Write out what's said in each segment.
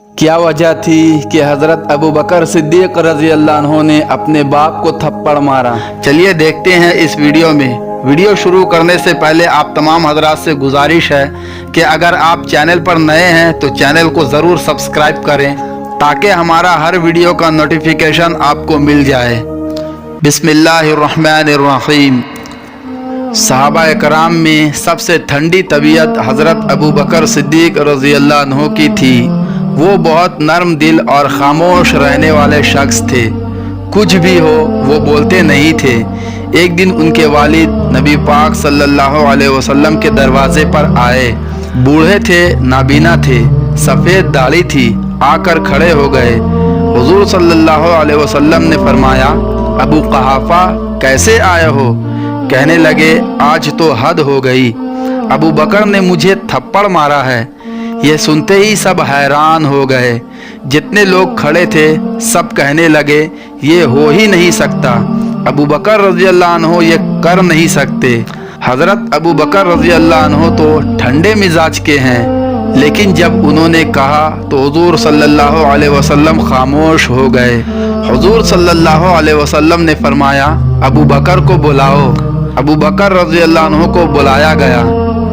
क्या वजह थी कि हज़रत अबू बकर सिद्दीक़ रज़ी अल्लाह अन्हु ने अपने बाप को थप्पड़ मारा? चलिए देखते हैं इस वीडियो में। वीडियो शुरू करने से पहले आप तमाम हजरात से गुजारिश है कि अगर आप चैनल पर नए हैं तो चैनल को ज़रूर सब्सक्राइब करें ताकि हमारा हर वीडियो का नोटिफिकेशन आपको मिल जाए। बिस्मिल्लाहिर्रहमानिर्रहीम। सहाबा कराम में सबसे ठंडी तबीयत हज़रत अबू बकर सिद्दीक़ रज़ी अल्लाह अन्हु की थी। वो बहुत नरम दिल और ख़ामोश रहने वाले शख्स थे। कुछ भी हो वो बोलते नहीं थे। एक दिन उनके वालिद नबी पाक सल्लल्लाहु अलैहि वसल्लम के दरवाज़े पर आए। बूढ़े थे, नाबीना थे, सफ़ेद दाढ़ी थी। आकर खड़े हो गए। हुज़ूर सल्लल्लाहु अलैहि वसल्लम ने फरमाया, अबू क़हाफ़ा कैसे आए हो? कहने लगे, आज तो हद हो गई, अबू बकर ने मुझे थप्पड़ मारा है। ये सुनते ही सब हैरान हो गए। जितने लोग खड़े थे सब कहने लगे, ये हो ही नहीं सकता, अबू बकर रज़ी अल्लाह अन्हु ये कर नहीं सकते। हज़रत अबू बकर रज़ी अल्लाह अन्हु तो ठंडे मिजाज के हैं, लेकिन जब उन्होंने कहा तो हुज़ूर सल्लल्लाहु अलैहि वसल्लम खामोश हो गए। हुज़ूर सल्लल्लाहु अलैहि वसल्लम ने फरमाया, अबू बकर को बुलाओ। अबू बकर रज़ी अल्लाह अन्हु को बुलाया गया।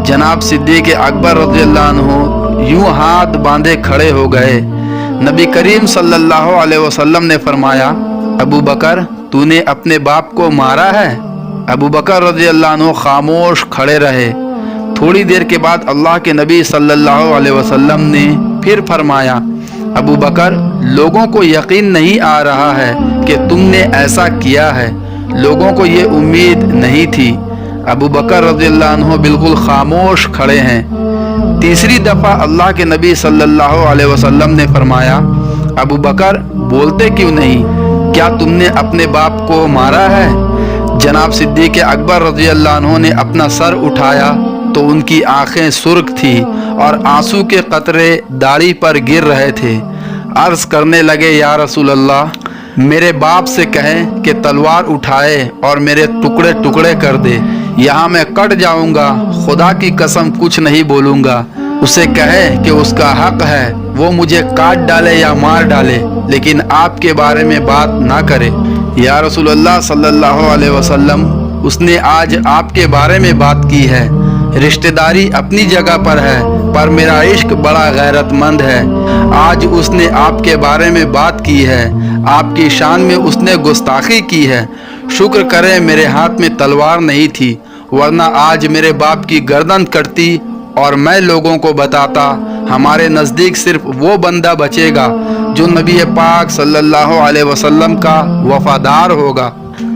जनाब सिद्दीक़ अकबर रज़ी अल्लाह अन्हु यूं हाथ बांधे खड़े हो गए। नबी करीम सल्लल्लाहु अलैहि वसल्लम ने फरमाया, अबू बकर तूने अपने बाप को मारा है? अबू बकर रज़ी अल्लाह अन्हु खामोश खड़े रहे। थोड़ी देर के बाद अल्लाह के नबी सल्लल्लाहु अलैहि वसल्लम ने फिर फरमाया, अबू बकर लोगों को यकीन नहीं आ रहा है कि तुमने ऐसा किया है। लोगों को ये उम्मीद नहीं थी। अबू बकर रज़ी अल्लाह अन्हु बिल्कुल खामोश खड़े हैं। तीसरी दफ़ा अल्लाह के नबी सल्लल्लाहु अलैहि वसल्लम ने फरमाया, अबू बकर बोलते क्यों नहीं? क्या तुमने अपने बाप को मारा है? जनाब सिद्दीक़ अकबर रज़ी अल्लाह अन्हु ने अपना सर उठाया तो उनकी आंखें सुर्ख थी और आंसू के कतरे दाढ़ी पर गिर रहे थे। अर्ज़ करने लगे, या रसूल अल्लाह मेरे बाप से कहें कि तलवार उठाए और मेरे टुकड़े टुकड़े कर दे, यहाँ मैं कट जाऊंगा, खुदा की कसम कुछ नहीं बोलूँगा। उसे कहे कि उसका हक है वो मुझे काट डाले या मार डाले, लेकिन आपके बारे में बात ना करे। या रसूल अल्लाह सल्लल्लाहु अलैहि वसल्लम उसने आज आपके बारे में बात की है। रिश्तेदारी अपनी जगह पर है, पर मेरा इश्क बड़ा गैरतमंद है। आज उसने आपके बारे में बात की है, आपकी शान में उसने गुस्ताखी की है। शुक्र करें मेरे हाथ में तलवार नहीं थी, वरना आज मेरे बाप की गर्दन कटती और मैं लोगों को बताता हमारे नज़दीक सिर्फ वो बंदा बचेगा जो नबी पाक सल्लल्लाहु अलैहि वसल्लम का वफादार होगा।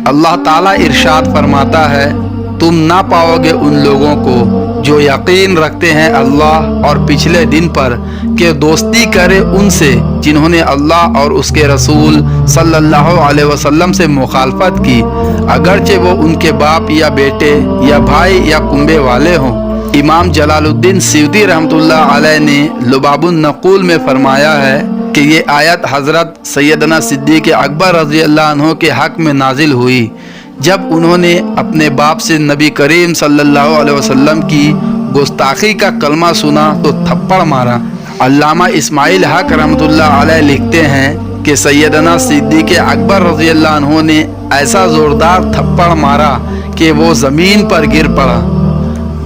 अल्लाह ताला इरशाद फरमाता है, तुम ना पाओगे उन लोगों को जो यकीन रखते हैं अल्लाह और पिछले दिन पर कि दोस्ती करे उनसे जिन्होंने अल्लाह और उसके रसूल सल्लल्लाहु अलैहि वसल्लम से मुखालफत की, अगरचे वो उनके बाप या बेटे या भाई या कुंबे वाले हों। इमाम जलालुद्दीन सियूती रहमतुल्लाह अलैह ने लुबाबुन नक़ूल में फरमाया है कि ये आयत हज़रत सैयदना सिद्दीक़ अकबर रज़ी अल्लाह अन्हु के हक़ में नाजिल हुई जब उन्होंने अपने बाप से नबी करीम सल्लल्लाहु अलैहि वसल्लम की गुस्ताखी का कलमा सुना तो थप्पड़ मारा। अल्लामा इस्माइल हक रहमतुल्लाह अलैह लिखते हैं कि सैयदना सिद्दीक़ अकबर रज़ी अल्लाह अन्हु ने ऐसा ज़ोरदार थप्पड़ मारा कि वो ज़मीन पर गिर पड़ा।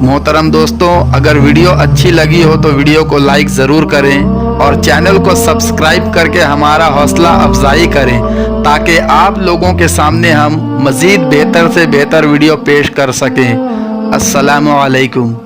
मोहतरम दोस्तों, अगर वीडियो अच्छी लगी हो तो वीडियो को लाइक ज़रूर करें और चैनल को सब्सक्राइब करके हमारा हौसला अफजाई करें ताकि आप लोगों के सामने हम मज़ीद बेहतर से बेहतर वीडियो पेश कर सकें। अस्सलामु अलैकुम।